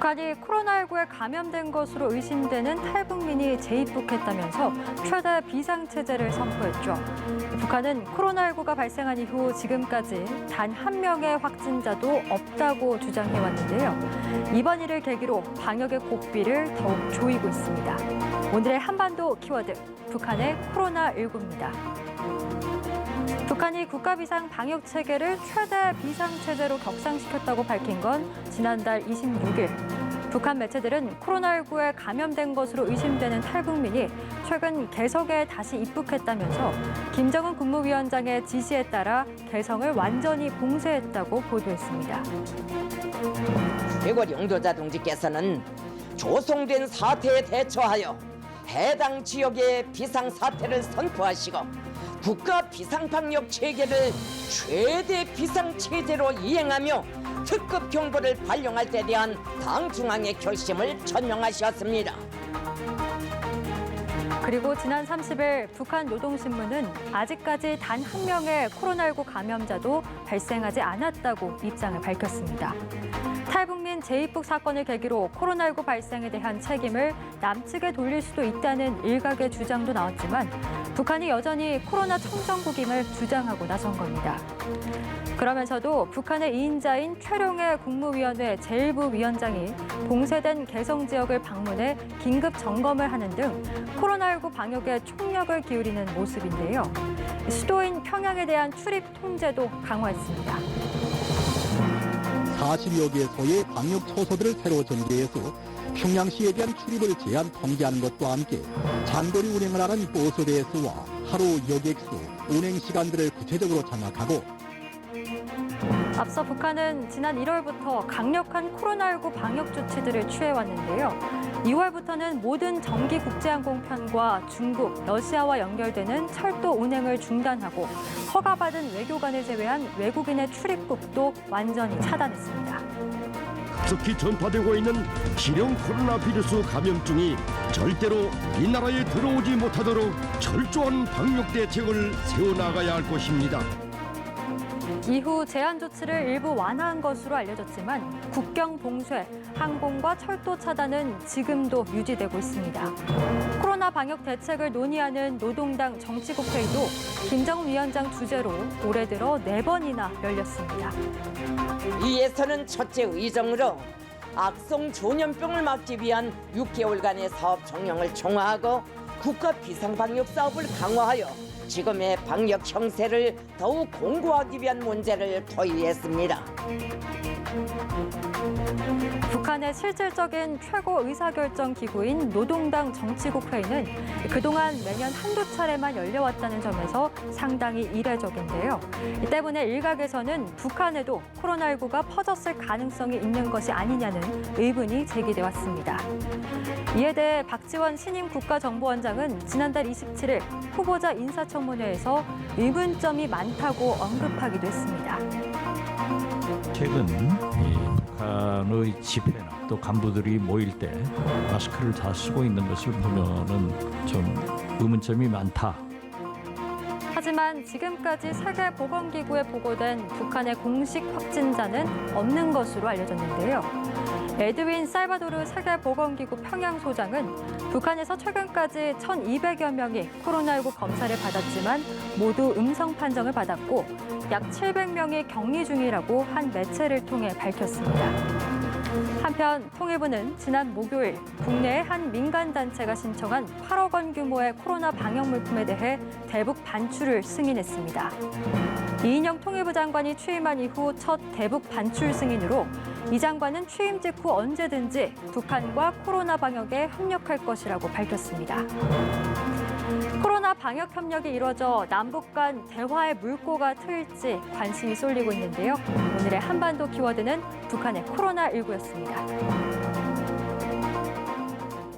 북한이 코로나19에 감염된 것으로 의심되는 탈북민이 재입국했다면서 최대 비상체제를 선포했죠. 북한은 코로나19가 발생한 이후 지금까지 단 한 명의 확진자도 없다고 주장해왔는데요. 이번 일을 계기로 방역의 고삐를 더욱 조이고 있습니다. 오늘의 한반도 키워드, 북한의 코로나19입니다. 북한이 국가비상 방역 체계를 최대 비상체제로 격상시켰다고 밝힌 건 지난달 26일. 북한 매체들은 코로나19에 감염된 것으로 의심되는 탈북민이 최근 개성에 다시 입국했다면서 김정은 국무위원장의 지시에 따라 개성을 완전히 봉쇄했다고 보도했습니다. 최고 영도자 동지께서는 조성된 사태에 대처하여 해당 지역의 비상사태를 선포하시고 국가 비상방역 체계를 최대 비상체제로 이행하며 특급 경보를 발령할 때 대한 당 중앙의 결심을 천명하셨습니다. 그리고 지난 30일 북한 노동신문은 아직까지 단 한 명의 코로나19 감염자도 발생하지 않았다고 입장을 밝혔습니다. 탈북민 재입국 사건을 계기로 코로나19 발생에 대한 책임을 남측에 돌릴 수도 있다는 일각의 주장도 나왔지만 북한이 여전히 코로나 청정국임을 주장하고 나선 겁니다. 그러면서도 북한의 2인자인 최룡해 국무위원회 제1부위원장이 봉쇄된 개성 지역을 방문해 긴급 점검을 하는 등 코로나19 방역에 총력을 기울이는 모습인데요. 수도인 평양에 대한 출입 통제도 강화했습니다. 40여 개소의 방역 초소들을 새로 전개해서 평양시에 대한 출입을 제한 통제하는 것과 함께 장거리 운행을 하는 버스 대수와 하루 여객수, 운행 시간들을 구체적으로 장악하고 앞서 북한은 지난 1월부터 강력한 코로나19 방역 조치들을 취해왔는데요. 2월부터는 모든 정기 국제항공편과 중국, 러시아와 연결되는 철도 운행을 중단하고 허가받은 외교관을 제외한 외국인의 출입국도 완전히 차단했습니다. 급속히 전파되고 있는 신형 코로나 바이러스 감염증이 절대로 이 나라에 들어오지 못하도록 철저한 방역 대책을 세워나가야 할 것입니다. 이후 제한 조치를 일부 완화한 것으로 알려졌지만 국경 봉쇄, 항공과 철도 차단은 지금도 유지되고 있습니다. 코로나 방역 대책을 논의하는 노동당 정치국회의도 김정은 위원장 주재로 올해 들어 4번이나 열렸습니다. 이에서는 첫째 의정으로 악성 전염병을 막기 위한 6개월간의 사업 종령을 총화하고 국가 비상방역 사업을 강화하여 지금의 방역 형세를 더욱 공고하기 위한 문제를 토의했습니다. 북한의 실질적인 최고 의사결정 기구인 노동당 정치국회의는 그동안 매년 한두 차례만 열려왔다는 점에서 상당히 이례적인데요. 이 때문에 일각에서는 북한에도 코로나19가 퍼졌을 가능성이 있는 것이 아니냐는 의문이 제기돼 왔습니다. 이에 대해 박지원 신임 국가정보원장은 지난달 27일 후보자 인사청문회에서 의문점이 많다고 언급하기도 했습니다. 최근 북한의 집회나 또 간부들이 모일 때 마스크를 다 쓰고 있는 것을 보면은 좀 의문점이 많다. 하지만 지금까지 세계보건기구에 보고된 북한의 공식 확진자는 없는 것으로 알려졌는데요. 에드윈 살바도르 세계보건기구 평양소장은 북한에서 최근까지 1,200여 명이 코로나19 검사를 받았지만 모두 음성 판정을 받았고 약 700명이 격리 중이라고 한 매체를 통해 밝혔습니다. 한편 통일부는 지난 목요일 국내의 한 민간단체가 신청한 8억 원 규모의 코로나 방역 물품에 대해 대북 반출을 승인했습니다. 이인영 통일부 장관이 취임한 이후 첫 대북 반출 승인으로 이 장관은 취임 직후 언제든지 북한과 코로나 방역에 협력할 것이라고 밝혔습니다. 코로나 방역 협력이 이루어져 남북 간 대화의 물꼬가 트일지 관심이 쏠리고 있는데요. 오늘의 한반도 키워드는 북한의 코로나19였습니다.